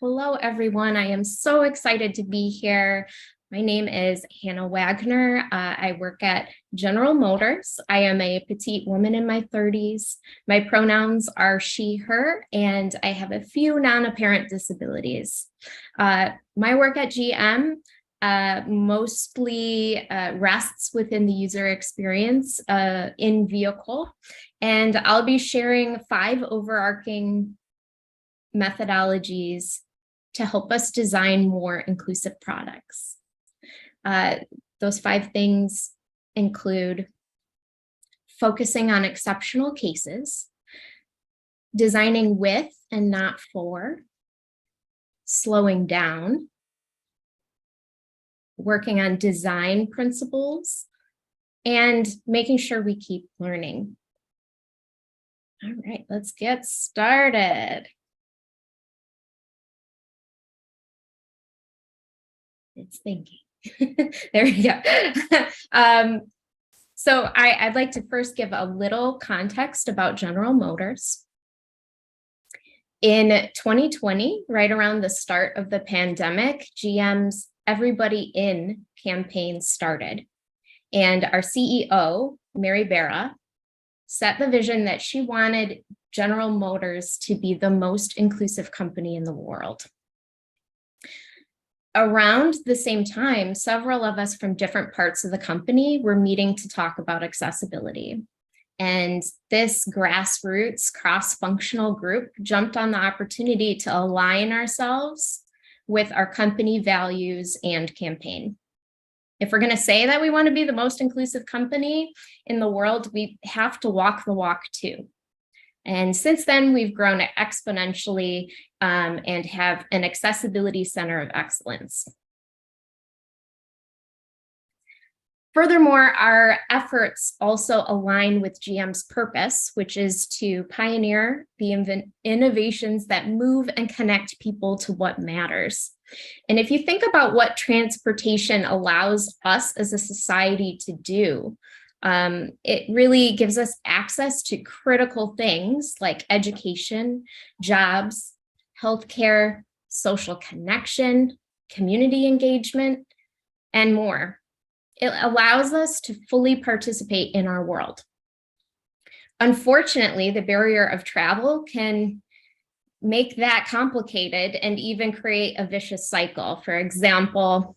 Hello, everyone. I am so excited to be here. My name is Hannah Wagner. I work at General Motors. I am a petite woman in my 30s. My pronouns are she, her, and I have a few non-apparent disabilities. My work at GM mostly rests within the user experience in vehicle, and I'll be sharing 5 overarching methodologies to help us design more inclusive products. Those 5 things include focusing on exceptional cases, designing with and not for, slowing down, working on design principles, and making sure we keep learning. All right, let's get started. It's thinking. There we go. So I'd like to first give a little context about General Motors. In 2020, right around the start of the pandemic, GM's Everybody In campaign started. And our CEO, Mary Barra, set the vision that she wanted General Motors to be the most inclusive company in the world. Around the same time, several of us from different parts of the company were meeting to talk about accessibility. And this grassroots cross-functional group jumped on the opportunity to align ourselves with our company values and campaign. If we're going to say that we want to be the most inclusive company in the world, we have to walk the walk too. And since then, we've grown exponentially and have an accessibility center of excellence. Furthermore, our efforts also align with GM's purpose, which is to pioneer the innovations that move and connect people to what matters. And if you think about what transportation allows us as a society to do, it really gives us access to critical things like education, jobs, healthcare, social connection, community engagement, and more. It allows us to fully participate in our world. Unfortunately, the barrier of travel can make that complicated and even create a vicious cycle. For example,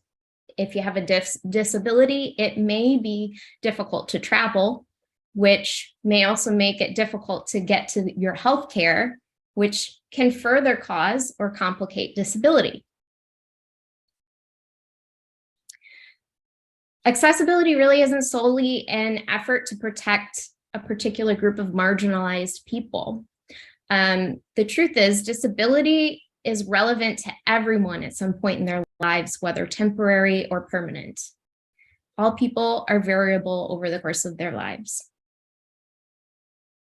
if you have a disability, it may be difficult to travel, which may also make it difficult to get to your healthcare, which can further cause or complicate disability. Accessibility really isn't solely an effort to protect a particular group of marginalized people. The truth is, disability is relevant to everyone at some point in their lives, whether temporary or permanent. All people are variable over the course of their lives.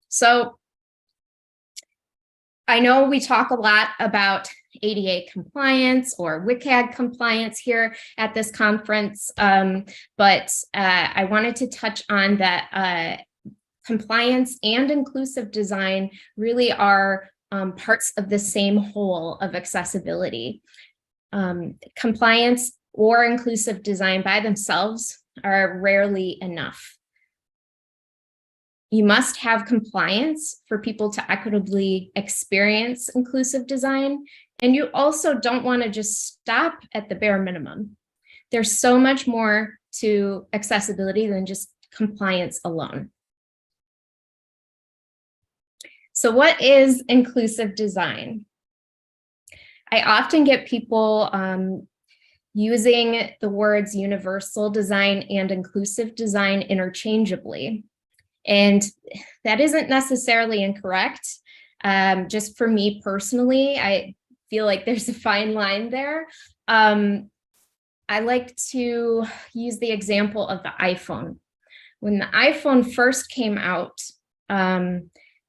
So I know we talk a lot about ADA compliance or WCAG compliance here at this conference, but I wanted to touch on that compliance and inclusive design really are parts of the same whole of accessibility. Compliance or inclusive design by themselves are rarely enough. You must have compliance for people to equitably experience inclusive design, and you also don't want to just stop at the bare minimum. There's so much more to accessibility than just compliance alone. So what is inclusive design? I often get people using the words universal design and inclusive design interchangeably. And that isn't necessarily incorrect. Just for me personally, I feel like there's a fine line there. I like to use the example of the iPhone. When the iPhone first came out,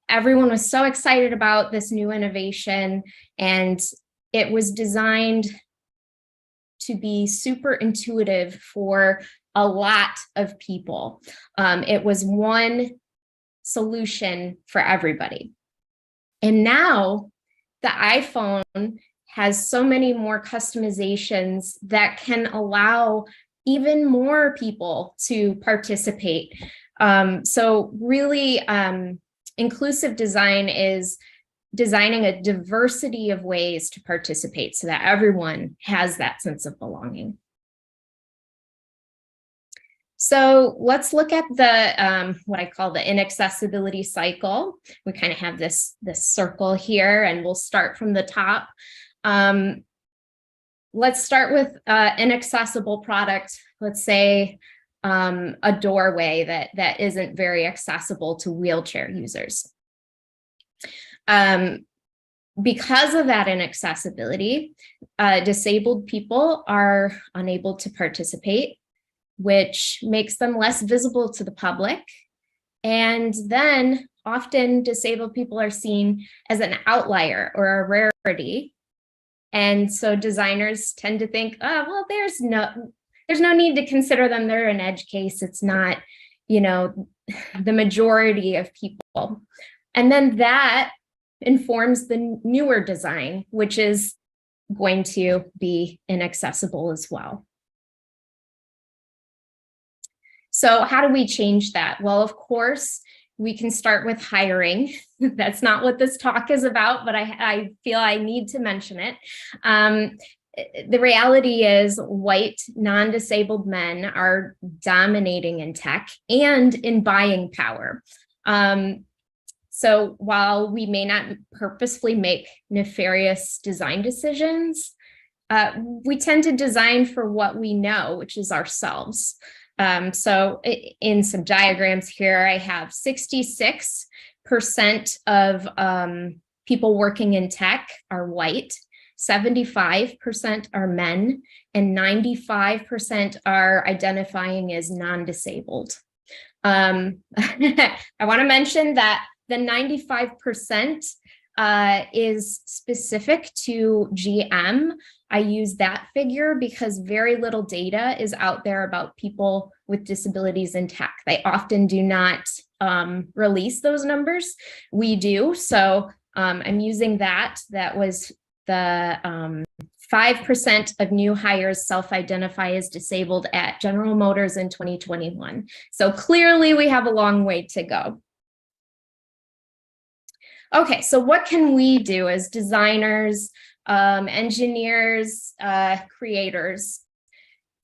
everyone was so excited about this new innovation, and it was designed to be super intuitive for a lot of people. It was one solution for everybody. And now the iPhone has so many more customizations that can allow even more people to participate. So really, inclusive design is designing a diversity of ways to participate so that everyone has that sense of belonging. So let's look at the what I call the inaccessibility cycle. We kind of have this circle here, and we'll start from the top. Let's start with inaccessible product. Let's say a doorway that isn't very accessible to wheelchair users. Because of that inaccessibility, disabled people are unable to participate, which makes them less visible to the public. And then often disabled people are seen as an outlier or a rarity. And so designers tend to think, oh, well, there's no need to consider them. They're an edge case. It's not, the majority of people. And then that informs the newer design, which is going to be inaccessible as well. So how do we change that? Well, of course, we can start with hiring. That's not what this talk is about, but I feel I need to mention it. The reality is white, non-disabled men are dominating in tech and in buying power. So while we may not purposefully make nefarious design decisions, we tend to design for what we know, which is ourselves. So in some diagrams here, I have 66% of people working in tech are white, 75% are men, and 95% are identifying as non-disabled. I want to mention that the 95% is specific to GM. I use that figure because very little data is out there about people with disabilities in tech. They often do not release those numbers. We do, so I'm using that. That was the 5% of new hires self-identify as disabled at General Motors in 2021. So clearly we have a long way to go. Okay, so what can we do as designers, engineers, creators?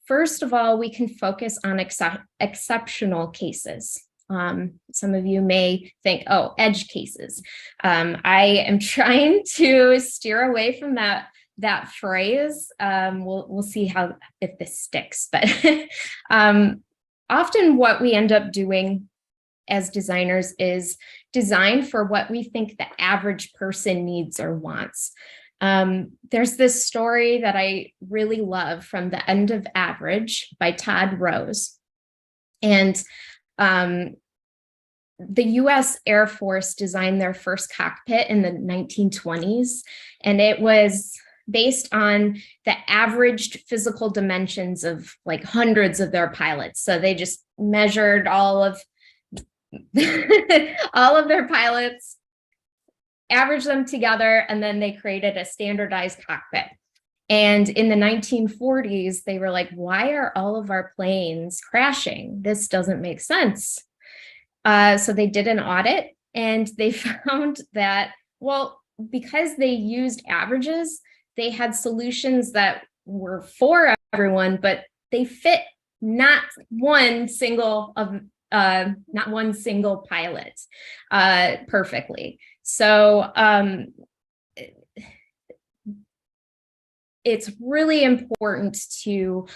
First of all, we can focus on exceptional cases. Some of you may think, oh, edge cases. I am trying to steer away from that phrase. We'll see if this sticks, but often what we end up doing as designers is design for what we think the average person needs or wants. There's this story that I really love from The End of Average by Todd Rose. And the US Air Force designed their first cockpit in the 1920s, and it was based on the averaged physical dimensions of like hundreds of their pilots. So they just measured all of their pilots, averaged them together, and then they created a standardized cockpit. And in the 1940s, they were like, why are all of our planes crashing? This doesn't make sense. So they did an audit, and they found that, well, because they used averages, they had solutions that were for everyone, but they fit not one single pilot perfectly. So it's really important to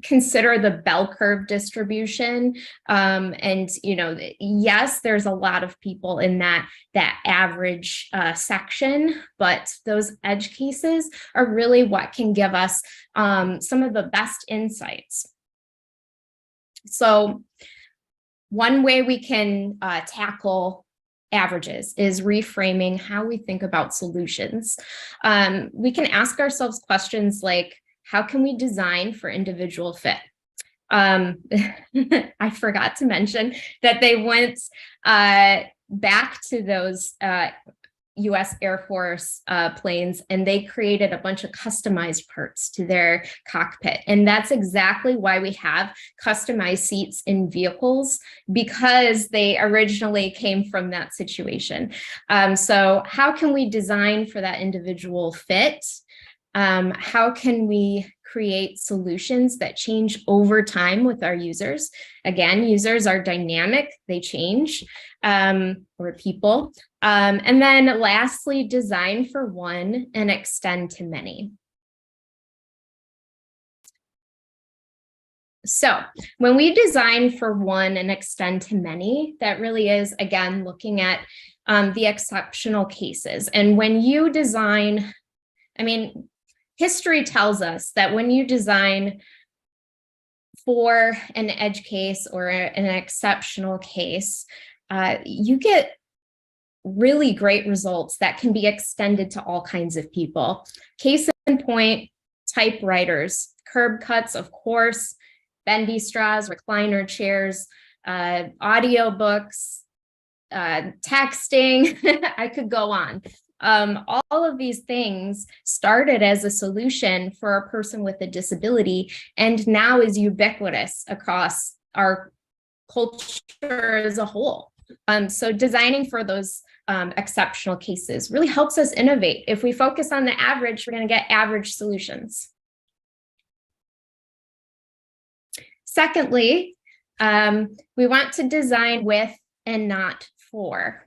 consider the bell curve distribution. And, yes, there's a lot of people in that average section, but those edge cases are really what can give us some of the best insights. So one way we can tackle averages is reframing how we think about solutions. We can ask ourselves questions like, how can we design for individual fit? I forgot to mention that they went back to those US Air Force planes, and they created a bunch of customized parts to their cockpit. And that's exactly why we have customized seats in vehicles, because they originally came from that situation. So how can we design for that individual fit? How can we create solutions that change over time with our users? Again, users are dynamic, they change, or people. And then lastly, design for one and extend to many. So when we design for one and extend to many, that really is, again, looking at the exceptional cases. And when you design, I mean, history tells us that when you design for an edge case or an exceptional case, you get really great results that can be extended to all kinds of people. Case in point, typewriters, curb cuts, of course, bendy straws, recliner chairs, audiobooks, texting. I could go on. All of these things started as a solution for a person with a disability and now is ubiquitous across our culture as a whole. So designing for those exceptional cases really helps us innovate. If we focus on the average, we're going to get average solutions. Secondly, we want to design with and not for.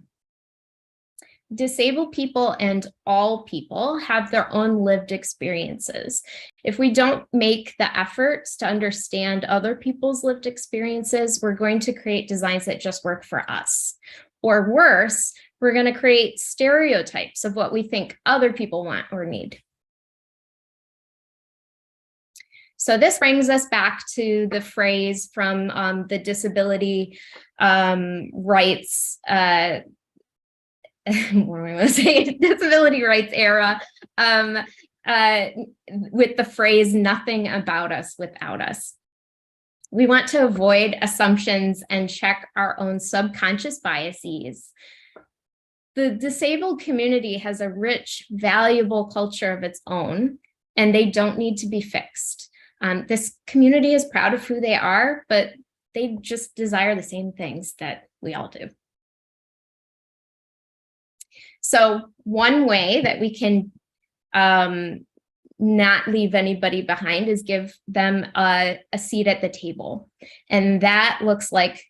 Disabled people and all people have their own lived experiences. If we don't make the efforts to understand other people's lived experiences, we're going to create designs that just work for us. Or worse, we're going to create stereotypes of what we think other people want or need. So this brings us back to the phrase from the disability rights disability rights era, with the phrase, nothing about us without us. We want to avoid assumptions and check our own subconscious biases. The disabled community has a rich, valuable culture of its own, and they don't need to be fixed. This community is proud of who they are, but they just desire the same things that we all do. So one way that we can not leave anybody behind is give them a seat at the table. And that looks like,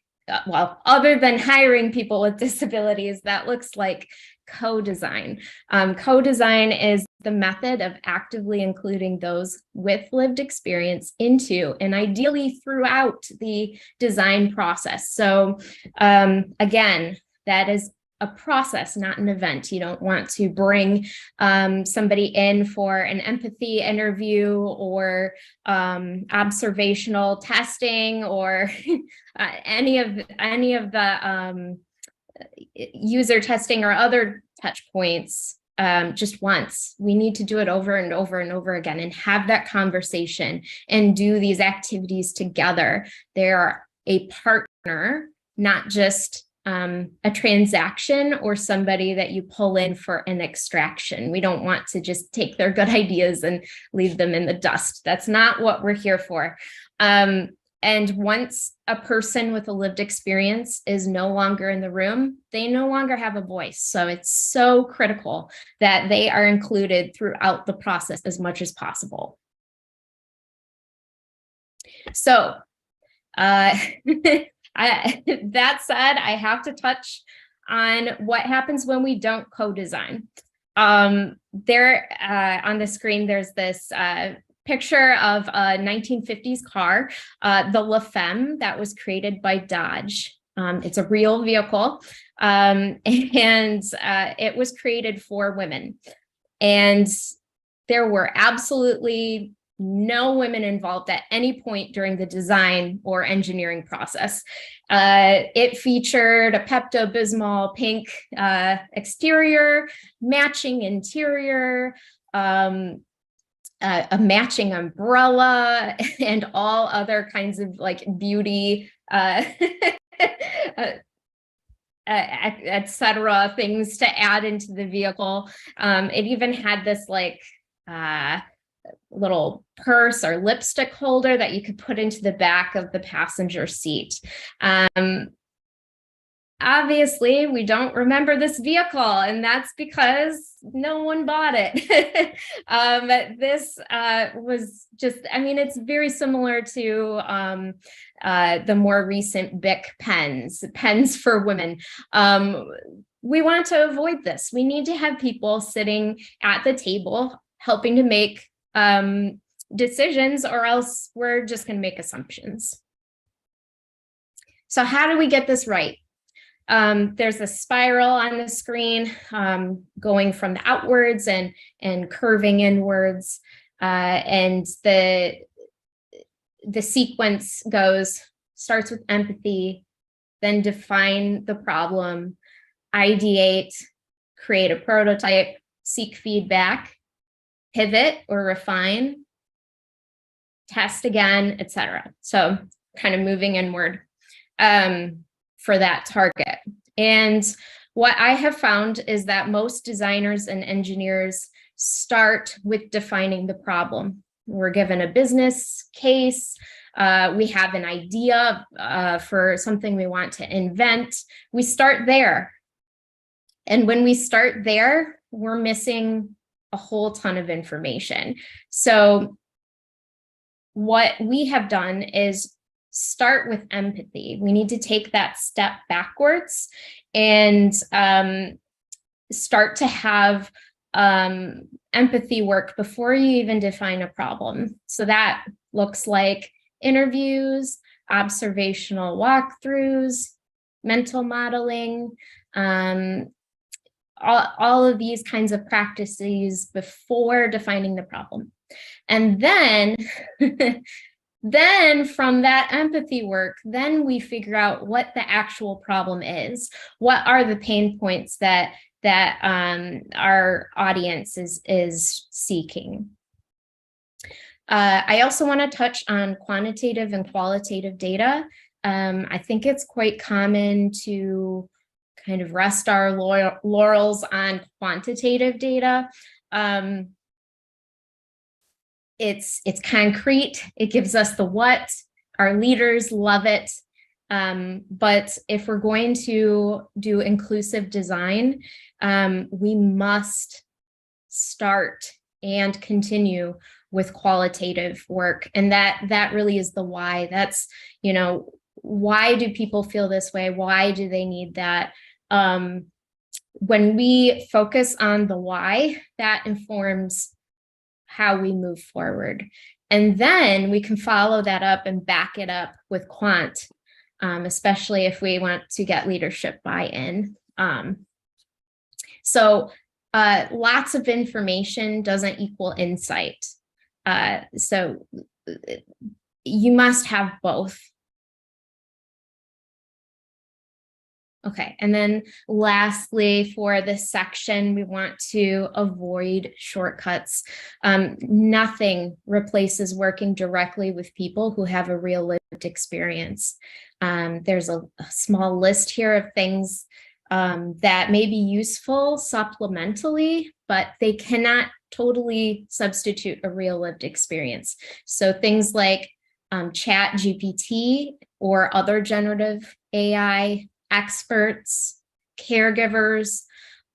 well, other than hiring people with disabilities, that looks like co-design. Co-design is the method of actively including those with lived experience into and ideally throughout the design process. So again, that is a process, not an event. You don't want to bring somebody in for an empathy interview or observational testing or any of the user testing or other touch points just once. We need to do it over and over and over again and have that conversation and do these activities together. They are a partner, not just a transaction or somebody that you pull in for an extraction. We don't want to just take their good ideas and leave them in the dust. That's not what we're here for. And once a person with a lived experience is no longer in the room, they no longer have a voice. So it's so critical that they are included throughout the process as much as possible. So that said, I have to touch on what happens when we don't co-design. There on the screen, there's this picture of a 1950s car, the La Femme, that was created by Dodge. It's a real vehicle, and it was created for women. And there were absolutely no women involved at any point during the design or engineering process. It featured a Pepto-Bismol pink exterior, matching interior, a matching umbrella, and all other kinds of like beauty etc., things to add into the vehicle. It even had this like little purse or lipstick holder that you could put into the back of the passenger seat. Obviously, we don't remember this vehicle, and that's because no one bought it. This was just, I mean, it's very similar to the more recent Bic pens for women. We want to avoid this. We need to have people sitting at the table helping to make decisions, or else we're just going to make assumptions. So how do we get this right? There's a spiral on the screen going from the outwards and curving inwards. And the sequence starts with empathy, then define the problem, ideate, create a prototype, seek feedback, pivot or refine, test again, etc. So kind of moving inward for that target. And what I have found is that most designers and engineers start with defining the problem. We're given a business case, we have an idea for something we want to invent. We start there. And when we start there, we're missing a whole ton of information. So what we have done is start with empathy. We need to take that step backwards and start to have empathy work before you even define a problem. So that looks like interviews, observational walkthroughs, mental modeling, all of these kinds of practices before defining the problem. And then then from that empathy work, then we figure out what the actual problem is. What are the pain points that our audience is seeking? I also want to touch on quantitative and qualitative data. I think it's quite common to kind of rest our laurels on quantitative data. It's concrete. It gives us the what. Our leaders love it. But if we're going to do inclusive design, we must start and continue with qualitative work. And that really is the why. That's, why do people feel this way? Why do they need that? When we focus on the why, that informs how we move forward. And then we can follow that up and back it up with quant, especially if we want to get leadership buy-in. So lots of information doesn't equal insight. So you must have both. Okay, and then lastly, for this section, we want to avoid shortcuts. Nothing replaces working directly with people who have a real lived experience. There's a small list here of things that may be useful supplementally, but they cannot totally substitute a real lived experience. So things like Chat GPT or other generative AI experts, caregivers,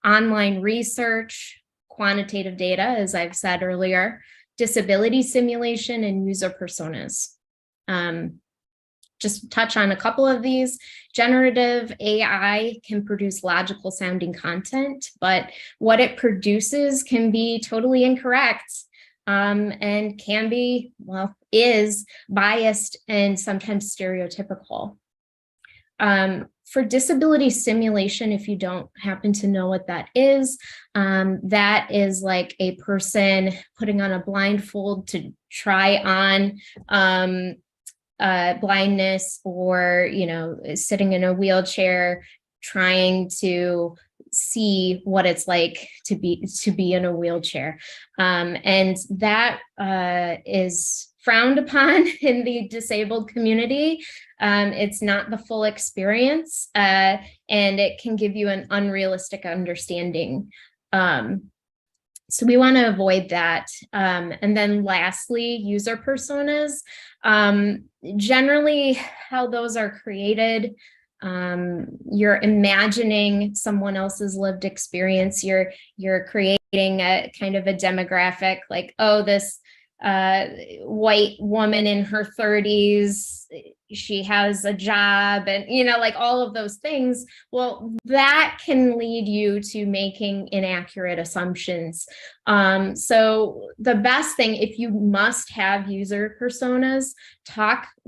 online research, quantitative data, as I've said earlier, disability simulation, and user personas. Just touch on a couple of these. Generative AI can produce logical sounding content, but what it produces can be totally incorrect and can be, is biased and sometimes stereotypical. For disability simulation, if you don't happen to know what that is like a person putting on a blindfold to try on blindness, or sitting in a wheelchair trying to see what it's like to be in a wheelchair, and that is frowned upon in the disabled community. It's not the full experience, and it can give you an unrealistic understanding. So we want to avoid that. And then lastly, user personas. Generally, how those are created, you're imagining someone else's lived experience. You're creating a kind of a demographic, like, oh, this white woman in her 30s, she has a job, and like all of those things. Well, that can lead you to making inaccurate assumptions. So the best thing, if you must have user personas,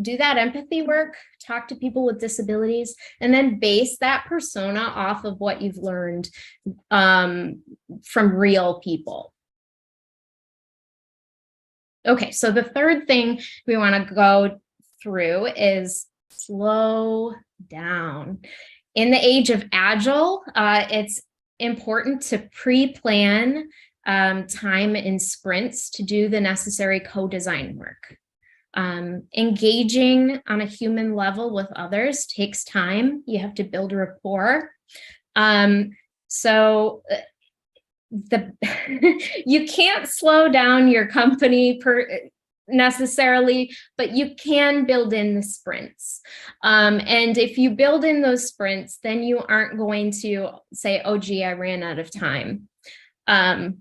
do that empathy work, talk to people with disabilities, and then base that persona off of what you've learned from real people. Okay, so the third thing we want to go through is slow down. In the age of Agile, it's important to pre-plan time in sprints to do the necessary co-design work. Engaging on a human level with others takes time. You have to build a rapport. You can't slow down your company necessarily, but you can build in the sprints. And if you build in those sprints, then you aren't going to say, oh, gee, I ran out of time. Along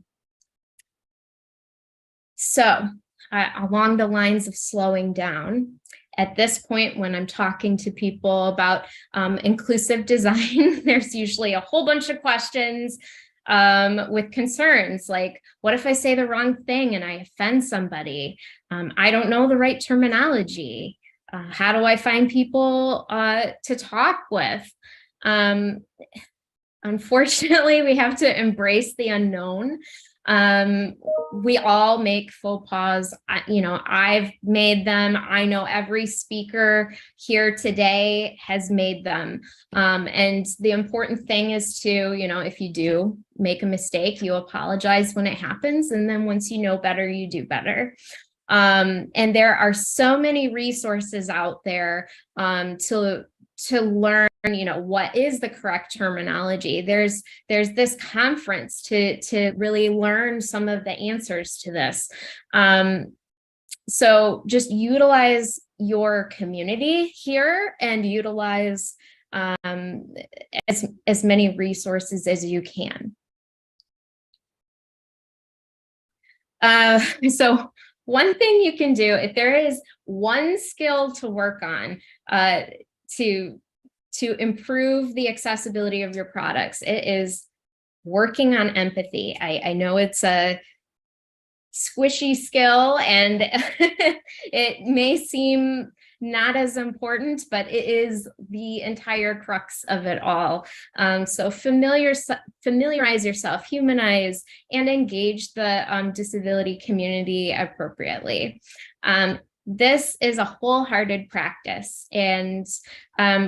the lines of slowing down, at this point, when I'm talking to people about inclusive design, there's usually a whole bunch of questions with concerns like, what if I say the wrong thing and I offend somebody? I don't know the right terminology. How do I find people to talk with? Unfortunately, we have to embrace the unknown. We all make faux pas. I've made them. I know every speaker here today has made them. And the important thing is to, if you do make a mistake, you apologize when it happens. And then once you know better, you do better. And there are so many resources out there to learn, what is the correct terminology. There's this conference to really learn some of the answers to this. So just utilize your community here and utilize as many resources as you can. So one thing you can do, if there is one skill to work on to improve the accessibility of your products, it is working on empathy. I know it's a squishy skill and it may seem not as important, but it is the entire crux of it all. So familiarize yourself, humanize, and engage the disability community appropriately. This is a wholehearted practice, and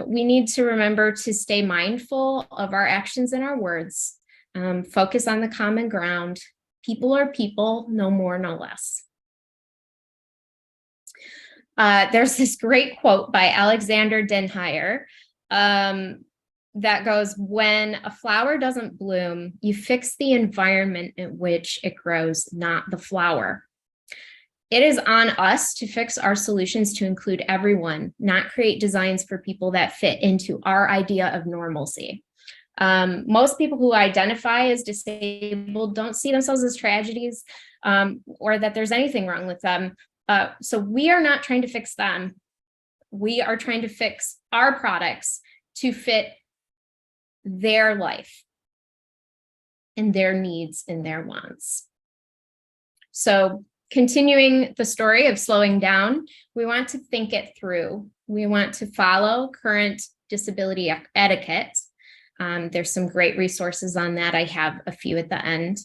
we need to remember to stay mindful of our actions and our words, focus on the common ground. People are people, no more, no less. There's this great quote by Alexander Denhyer that goes, when a flower doesn't bloom, you fix the environment in which it grows, not the flower. It is on us to fix our solutions to include everyone, not create designs for people that fit into our idea of normalcy. Most people who identify as disabled don't see themselves as tragedies or that there's anything wrong with them. So we are not trying to fix them. We are trying to fix our products to fit their life and their needs and their wants. So continuing the story of slowing down, we want to think it through. We want to follow current disability etiquette. There's some great resources on that. I have a few at the end.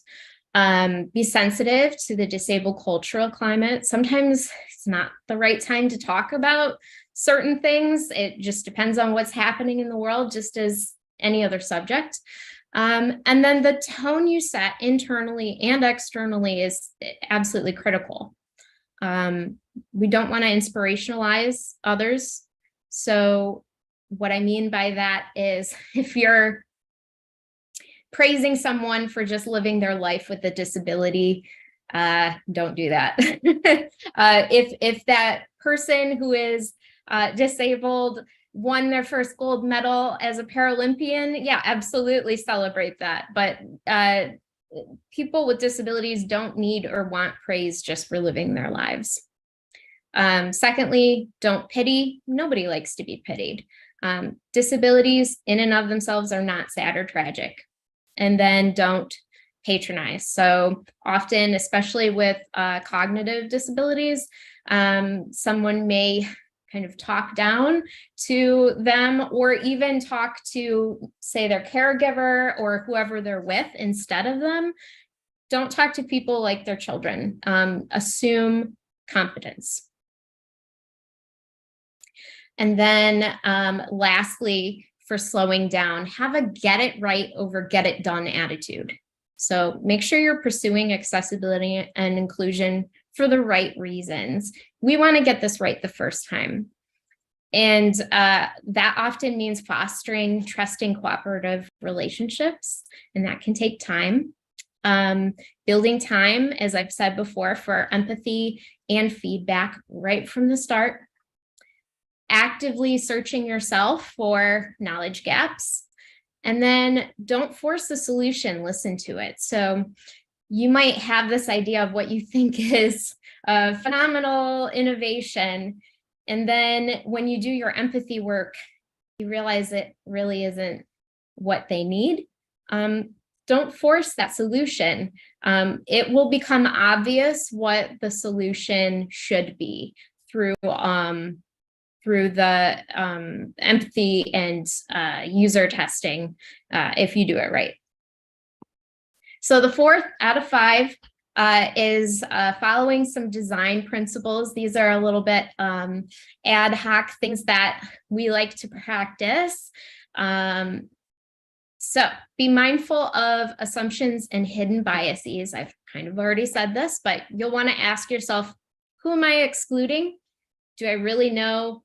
Be sensitive to the disabled cultural climate. Sometimes it's not the right time to talk about certain things. It just depends on what's happening in the world, just as any other subject. And then the tone you set internally and externally is absolutely critical. We don't want to inspirationalize others. So what I mean by that is if you're praising someone for just living their life with a disability, don't do that. If that person who is disabled won their first gold medal as a Paralympian, yeah, absolutely celebrate that. But people with disabilities don't need or want praise just for living their lives. Secondly, don't pity. Nobody likes to be pitied. Disabilities in and of themselves are not sad or tragic. And then don't patronize. So often, especially with cognitive disabilities, someone may kind of talk down to them or even talk to, say, their caregiver or whoever they're with instead of them. Don't talk to people like they're children. Assume competence. And then lastly, for slowing down, have a get it right over get it done attitude. So make sure you're pursuing accessibility and inclusion for the right reasons. We want to get this right the first time. And that often means fostering trusting, cooperative relationships, and that can take time. Building time, as I've said before, for empathy and feedback right from the start. Actively searching yourself for knowledge gaps. And then don't force the solution, listen to it. So you might have this idea of what you think is a phenomenal innovation. And then when you do your empathy work, you realize it really isn't what they need. Don't force that solution. It will become obvious what the solution should be through the empathy and user testing if you do it right. So the 4th out of 5 is following some design principles. These are a little bit ad hoc things that we like to practice. So be mindful of assumptions and hidden biases. I've kind of already said this, but you'll want to ask yourself, who am I excluding? Do I really know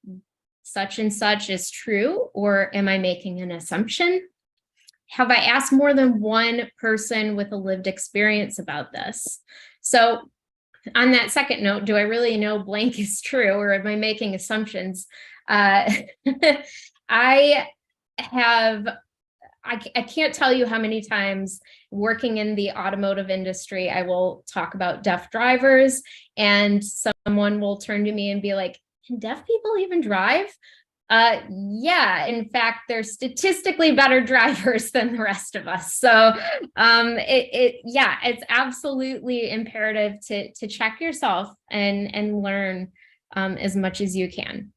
such and such is true, or am I making an assumption? Have I asked more than one person with a lived experience about this? So on that second note, do I really know blank is true, or am I making assumptions? I can't tell you how many times working in the automotive industry, I will talk about deaf drivers and someone will turn to me and be like, can deaf people even drive? Yeah, in fact, they're statistically better drivers than the rest of us. So it's absolutely imperative to check yourself and learn as much as you can.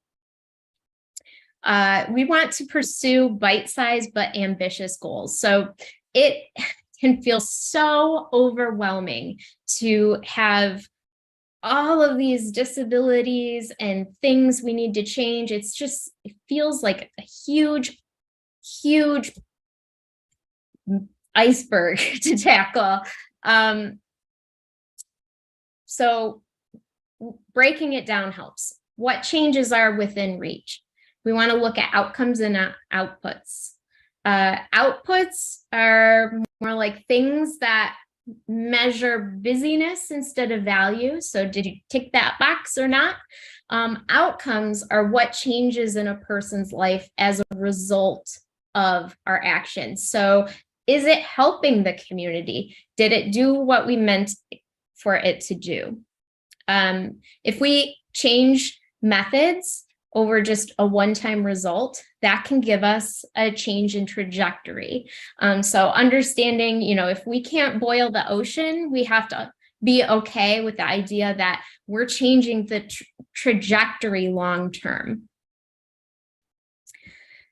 We want to pursue bite-sized but ambitious goals. So it can feel so overwhelming to have all of these disabilities and things we need to change. It feels like a huge, huge iceberg to tackle. So breaking it down helps. What changes are within reach? We want to look at outcomes and outputs. Outputs are more like things that measure busyness instead of value. So did you tick that box or not? Outcomes are what changes in a person's life as a result of our actions. So is it helping the community? Did it do what we meant for it to do? If we change methods over just a one-time result, that can give us a change in trajectory. So understanding, if we can't boil the ocean, we have to be okay with the idea that we're changing the trajectory long-term.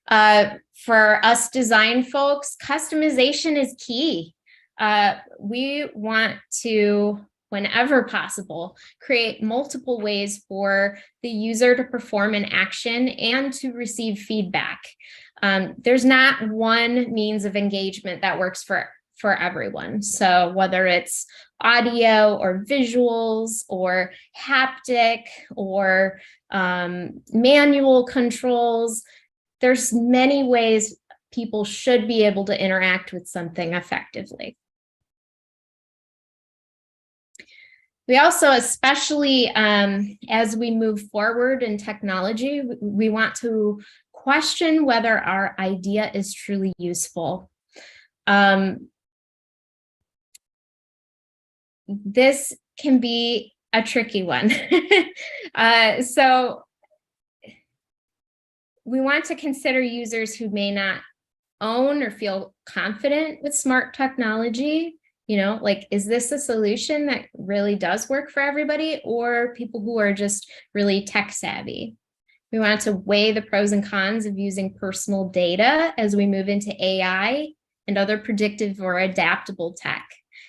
For us design folks, customization is key. We want to, whenever possible, create multiple ways for the user to perform an action and to receive feedback. There's not one means of engagement that works for everyone. So whether it's audio or visuals or haptic or manual controls. There's many ways people should be able to interact with something effectively. We also, especially as we move forward in technology, we want to question whether our idea is truly useful. This can be a tricky one. So we want to consider users who may not own or feel confident with smart technology. You know, like, is this a solution that really does work for everybody, or people who are just really tech savvy? We want to weigh the pros and cons of using personal data as we move into AI and other predictive or adaptable tech.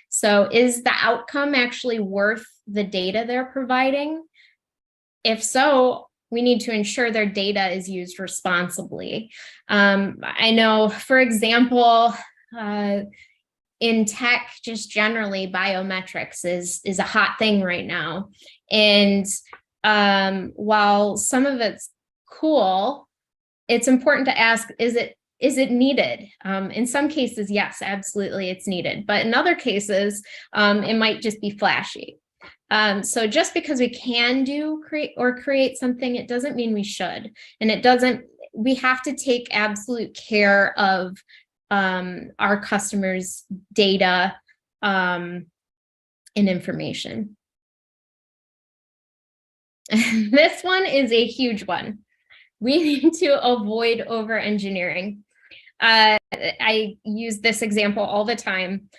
So is the outcome actually worth the data they're providing? If so, we need to ensure their data is used responsibly. I know, for example, in tech, just generally, biometrics is a hot thing right now. And while some of it's cool, it's important to ask, is it needed? In some cases, yes, absolutely, it's needed. But in other cases, it might just be flashy. So just because we can create something, it doesn't mean we should. And we have to take absolute care of our customers' data and information. This one is a huge one. We need to avoid over-engineering. I use this example all the time.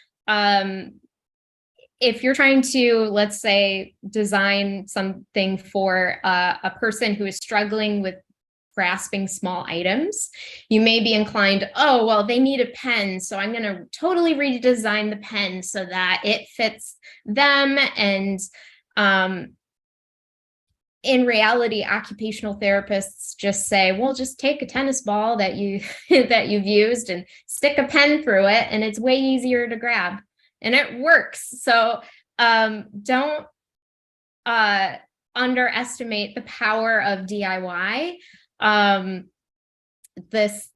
If you're trying to, let's say, design something for a person who is struggling with grasping small items, you may be inclined, oh, well, they need a pen, so I'm going to totally redesign the pen so that it fits them. And in reality, occupational therapists just say, well, just take a tennis ball that you've used and stick a pen through it, and it's way easier to grab, and it works. So don't underestimate the power of DIY. This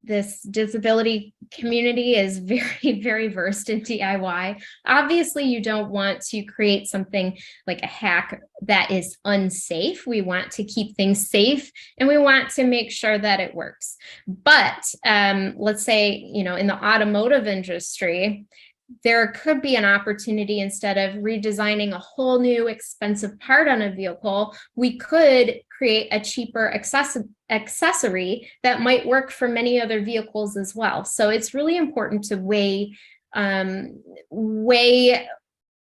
disability community is very, very versed in DIY. Obviously, you don't want to create something like a hack that is unsafe. We want to keep things safe, and we want to make sure that it works. But let's say, you know, in the automotive industry, there could be an opportunity, instead of redesigning a whole new expensive part on a vehicle, we could create a cheaper accessory that might work for many other vehicles as well. So it's really important to weigh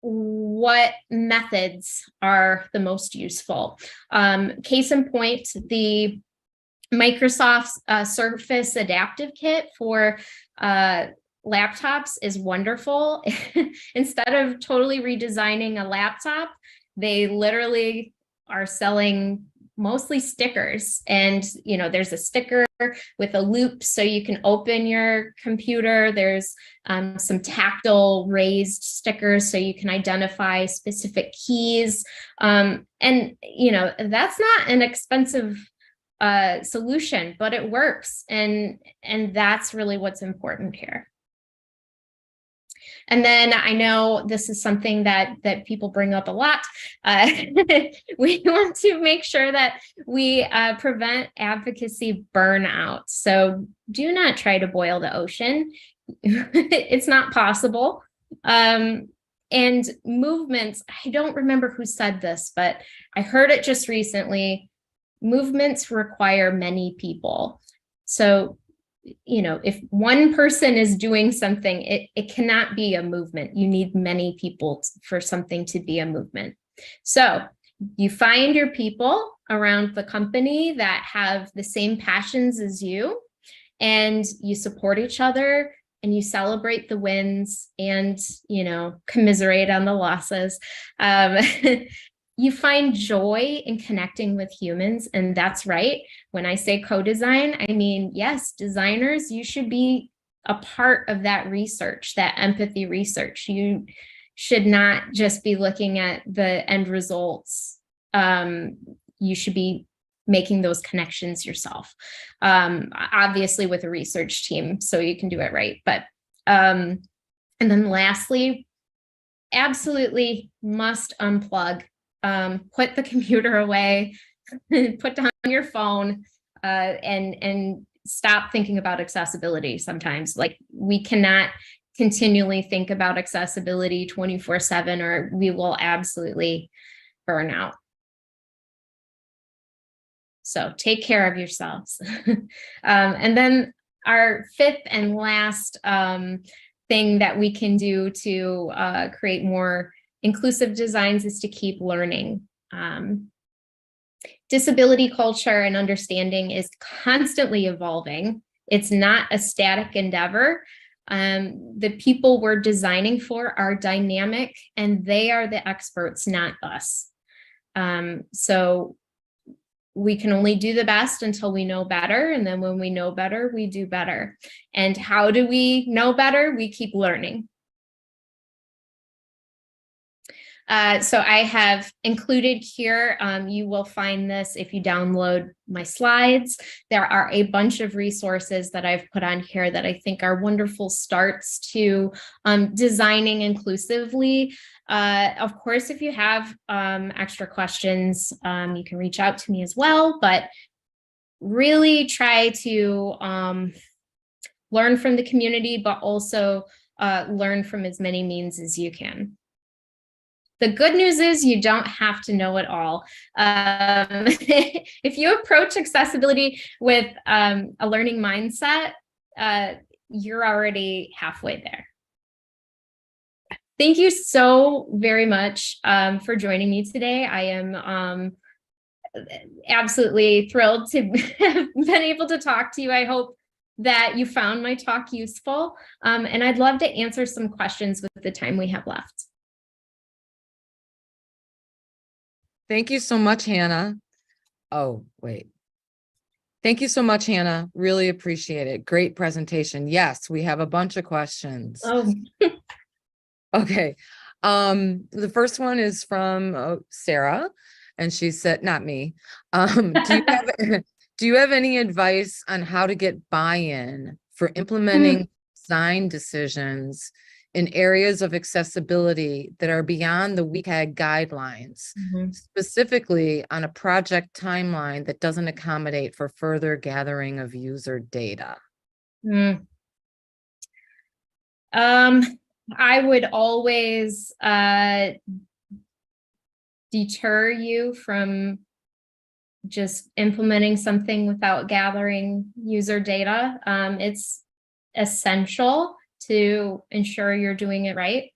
what methods are the most useful. Case in point, the Microsoft Surface Adaptive Kit for laptops is wonderful. Instead of totally redesigning a laptop, they literally are selling mostly stickers. And, you know, there's a sticker with a loop so you can open your computer. There's some tactile raised stickers so you can identify specific keys. And, you know, that's not an expensive solution, but it works. And that's really what's important here. And then I know this is something that people bring up a lot. We want to make sure that we prevent advocacy burnout. So do not try to boil the ocean. It's not possible. And movements, I don't remember who said this, but I heard it just recently. Movements require many people. So, you know, if one person is doing something, it cannot be a movement. You need many people for something to be a movement. So you find your people around the company that have the same passions as you, and you support each other, and you celebrate the wins, and, you know, commiserate on the losses. You find joy in connecting with humans, and that's right. When I say co-design, I mean, yes, designers, you should be a part of that research, that empathy research. You should not just be looking at the end results. You should be making those connections yourself, obviously with a research team, so you can do it right. But and then lastly, absolutely must unplug. Put the computer away, put down your phone, and stop thinking about accessibility sometimes. Like, we cannot continually think about accessibility 24/7, or we will absolutely burn out. So take care of yourselves. And then our fifth and last thing that we can do to create more inclusive designs is to keep learning. Disability culture and understanding is constantly evolving. It's not a static endeavor. The people we're designing for are dynamic, and they are the experts, not us. So we can only do the best until we know better. And then when we know better, we do better. And how do we know better? We keep learning. So I have included here, you will find this if you download my slides. There are a bunch of resources that I've put on here that I think are wonderful starts to designing inclusively. Of course, if you have extra questions, you can reach out to me as well, but really try to learn from the community, but also learn from as many means as you can. The good news is you don't have to know it all. If you approach accessibility with a learning mindset, you're already halfway there. Thank you so very much for joining me today. I am absolutely thrilled to have been able to talk to you. I hope that you found my talk useful, and I'd love to answer some questions with the time we have left. Thank you so much, Hannah. Oh, wait. Thank you so much, Hannah. Really appreciate it. Great presentation. Yes, we have a bunch of questions. Oh. Okay. The first one is from Sarah, and she said, not me. Do you have any advice on how to get buy-in for implementing design decisions in areas of accessibility that are beyond the WCAG guidelines, specifically on a project timeline that doesn't accommodate for further gathering of user data? I would always deter you from just implementing something without gathering user data. It's essential to ensure you're doing it right.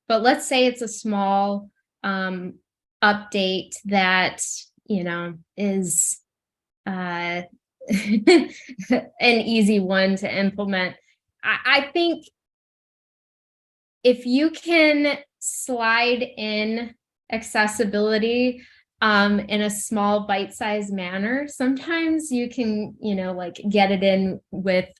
But let's say it's a small update that, you know, is an easy one to implement. I think if you can slide in accessibility in a small bite-sized manner, sometimes you can, you know, like get it in with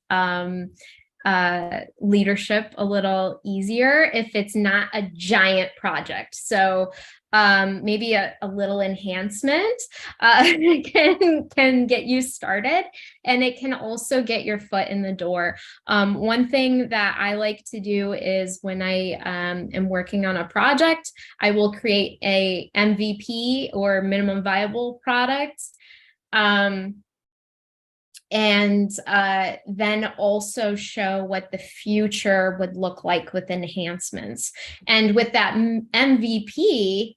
leadership a little easier if it's not a giant project. So maybe a little enhancement can get you started, and it can also get your foot in the door. One thing that I like to do is when I am working on a project, I will create a MVP or minimum viable product. And then also show what the future would look like with enhancements. And with that MVP,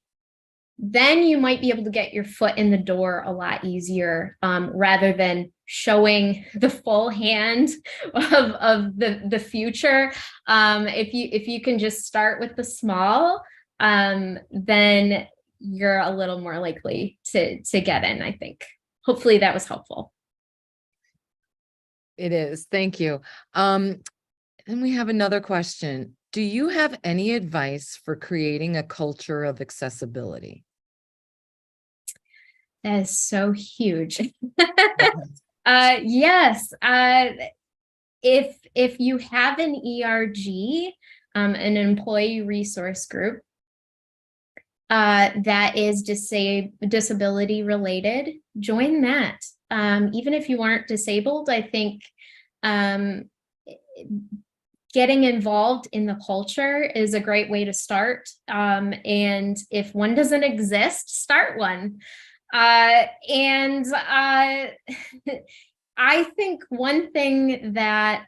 then you might be able to get your foot in the door a lot easier, rather than showing the full hand of the future. If you can just start with the small, then you're a little more likely to get in, I think. Hopefully that was helpful. It is. Thank you. And we have another question. Do you have any advice for creating a culture of accessibility? That is so huge. Yes. If you have an ERG, an employee resource group that is disability related. Join that. Even if you aren't disabled, I think getting involved in the culture is a great way to start. And if one doesn't exist, start one. I think one thing that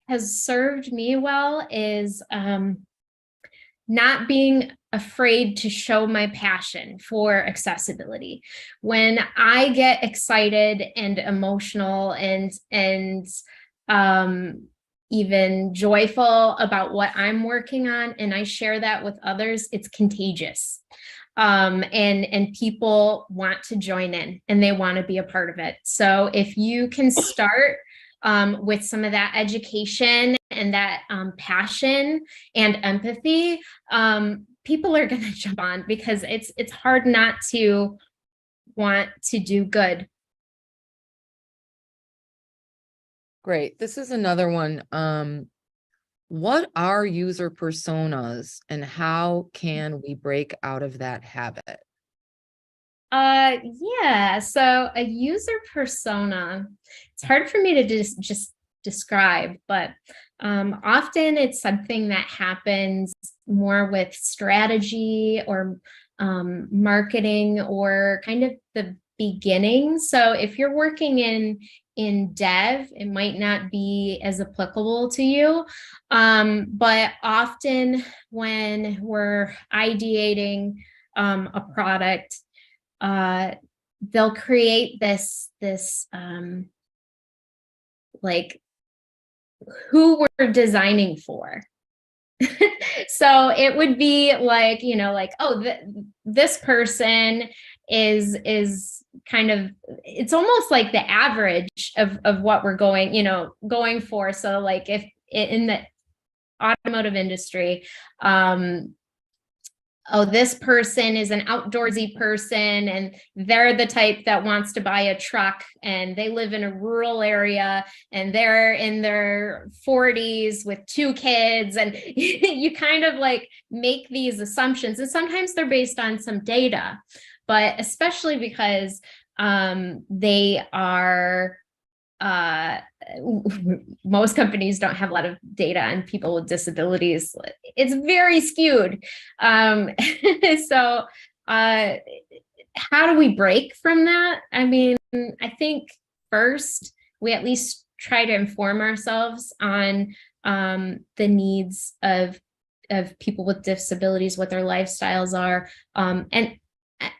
has served me well is not being afraid to show my passion for accessibility. When I get excited and emotional and even joyful about what I'm working on, and I share that with others, it's contagious. And people want to join in and they want to be a part of it. So if you can start with some of that education and that passion and empathy, people are going to jump on, because it's hard not to want to do good. Great. This is another one. What are user personas and how can we break out of that habit? Yeah, so a user persona, it's hard for me to just describe, but often it's something that happens more with strategy or marketing or kind of the beginning. So if you're working in dev, it might not be as applicable to you. But often when we're ideating a product, they'll create this like who we're designing for. So it would be like, like, oh, this person is kind of, it's almost like the average of what we're going for. So like if in the automotive industry, oh, this person is an outdoorsy person and they're the type that wants to buy a truck and they live in a rural area and they're in their 40s with 2 kids, and you kind of like make these assumptions, and sometimes they're based on some data, but especially because they are most companies don't have a lot of data on people with disabilities. It's very skewed. So how do we break from that? I mean, I think first we at least try to inform ourselves on the needs of people with disabilities, what their lifestyles are, and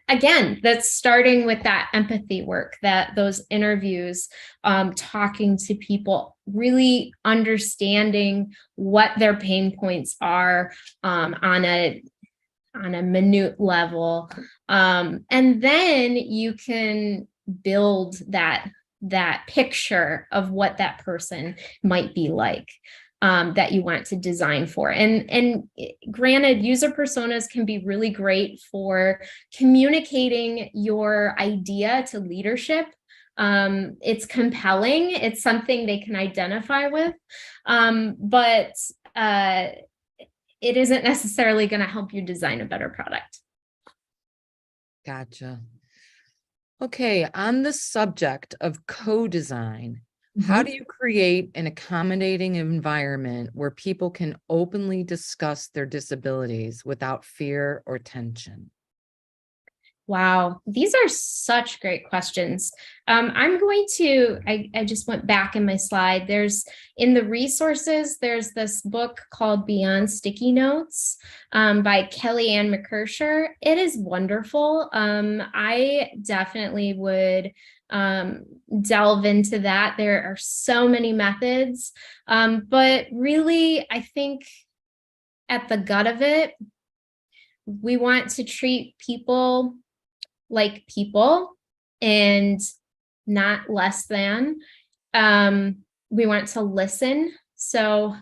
again, that's starting with that empathy work, that those interviews, talking to people, really understanding what their pain points are on a minute level, and then you can build that picture of what that person might be like. That you want to design for. And granted, user personas can be really great for communicating your idea to leadership. It's compelling. It's something they can identify with, but it isn't necessarily going to help you design a better product. Gotcha. Okay, on the subject of co-design, how do you create an accommodating environment where people can openly discuss their disabilities without fear or tension? Wow, these are such great questions. I'm going to, I just went back in my slide. There's in the resources, there's this book called Beyond Sticky Notes by Kellyanne McKersher. It is wonderful. I definitely would delve into that. There are so many methods, but really, I think at the gut of it, we want to treat people like people and not less than. We want to listen. So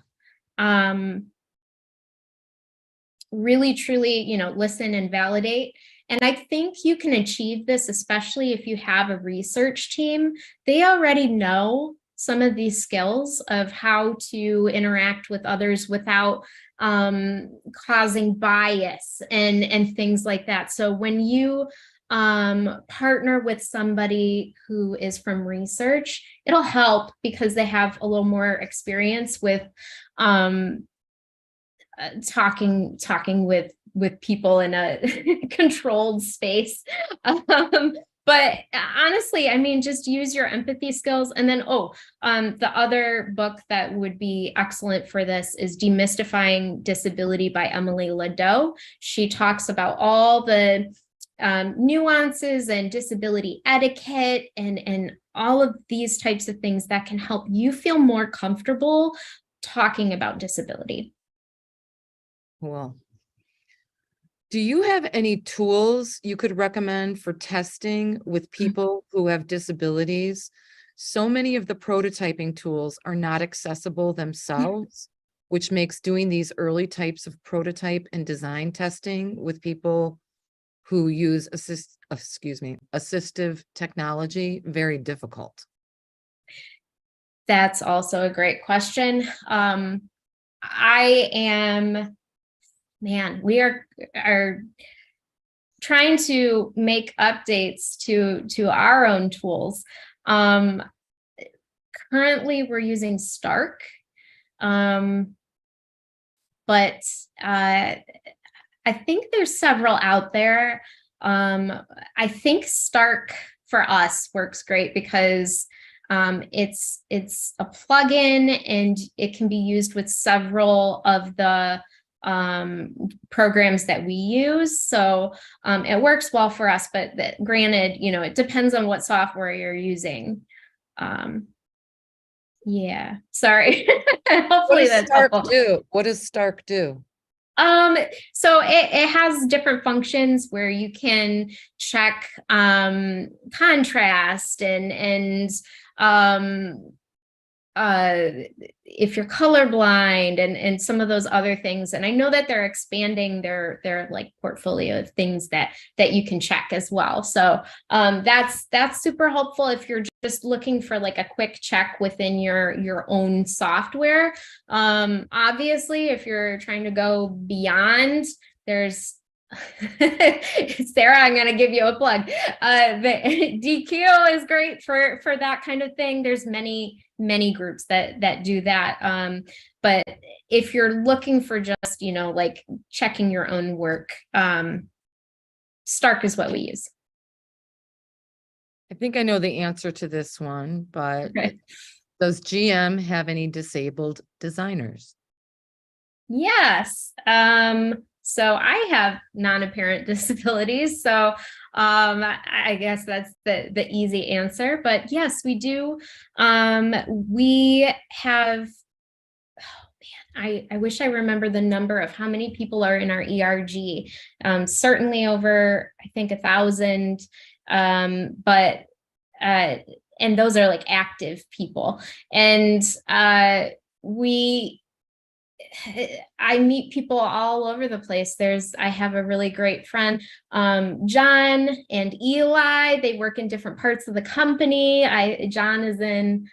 really, truly, listen and validate. And I think you can achieve this, especially if you have a research team. They already know some of these skills of how to interact with others without causing bias and things like that. So when you partner with somebody who is from research, it'll help because they have a little more experience with talking with people in a controlled space. But honestly, I mean, just use your empathy skills. And then, the other book that would be excellent for this is Demystifying Disability by Emily Ladot. She talks about all the nuances and disability etiquette and all of these types of things that can help you feel more comfortable talking about disability. Cool. Do you have any tools you could recommend for testing with people who have disabilities? So many of the prototyping tools are not accessible themselves, which makes doing these early types of prototype and design testing with people who use assistive technology very difficult. That's also a great question. We are trying to make updates to our own tools. Currently, we're using Stark, but I think there's several out there. I think Stark for us works great because it's a plugin and it can be used with several of the programs that we use. So it works well for us, but granted, it depends on what software you're using. Yeah, sorry. Hopefully that's helpful. What does Stark do? So it has different functions where you can check contrast and if you're colorblind and some of those other things. And I know that they're expanding their like portfolio of things that you can check as well. So that's super helpful if you're just looking for like a quick check within your own software. Obviously, if you're trying to go beyond, there's Sarah, I'm going to give you a plug. The DQ is great for that kind of thing. There's many groups that do that. But if you're looking for just, like checking your own work, Stark is what we use. I think I know the answer to this one, but Okay. Does GM have any disabled designers? Yes. So I have non-apparent disabilities. So I guess that's the easy answer. But yes, we do. We have, I wish I remember the number of how many people are in our ERG. Certainly over, I think, 1,000. But and those are like active people. And I meet people all over the place. I have a really great friend, John and Eli. They work in different parts of the company. John is in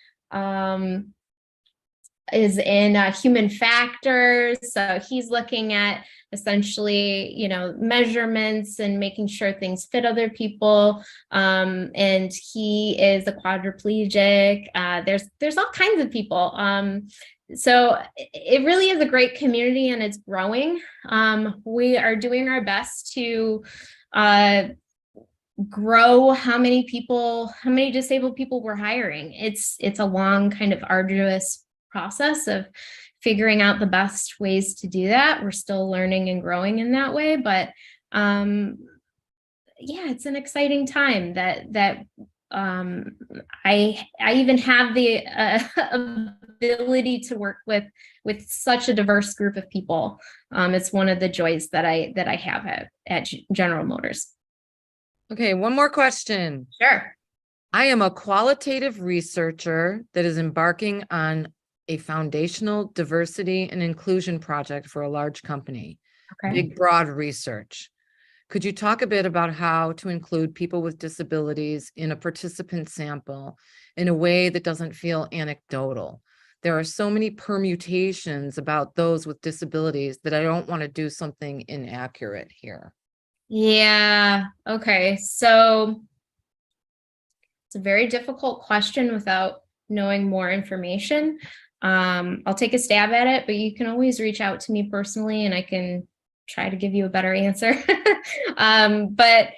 human factors. So he's looking at essentially, measurements and making sure things fit other people. And he is a quadriplegic. There's all kinds of people. So it really is a great community and it's growing. We are doing our best to grow how many disabled people we're hiring. It's a long kind of arduous process of figuring out the best ways to do that. We're still learning and growing in that way, but it's an exciting time that I even have the ability to work with such a diverse group of people. It's one of the joys that I have at General Motors. Okay, one more question. Sure. I am a qualitative researcher that is embarking on a foundational diversity and inclusion project for a large company. Okay. Big, broad research. Could you talk a bit about how to include people with disabilities in a participant sample in a way that doesn't feel anecdotal? there are so many permutations about those with disabilities that I don't want to do something inaccurate here. Yeah. Okay. So it's a very difficult question without knowing more information. I'll take a stab at it, but you can always reach out to me personally and I can try to give you a better answer. But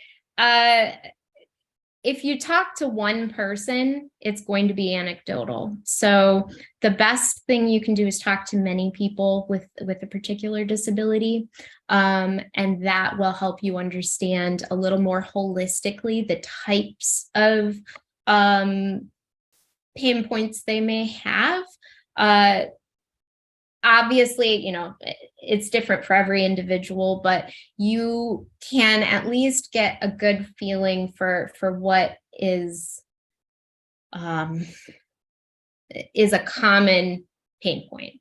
if you talk to one person, it's going to be anecdotal. So the best thing you can do is talk to many people with a particular disability. And that will help you understand a little more holistically the types of pain points they may have. Obviously, you know, it's different for every individual, but you can at least get a good feeling for what is a common pain point.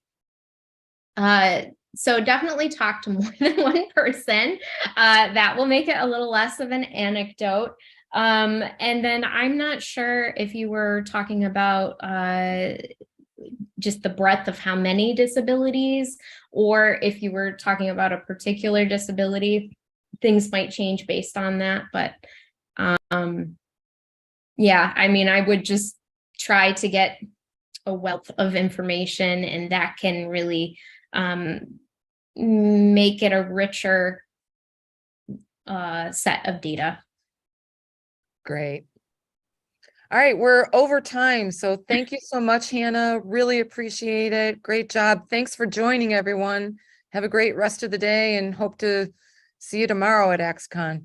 So definitely talk to more than one person. That will make it a little less of an anecdote. And then I'm not sure if you were talking about just the breadth of how many disabilities, or if you were talking about a particular disability. Things might change based on that, but yeah, I mean, I would just try to get a wealth of information, and that can really make it a richer set of data. Great. All right, we're over time. So thank you so much, Hannah. Really appreciate it. Great job. Thanks for joining, everyone. Have a great rest of the day and hope to see you tomorrow at AxeCon.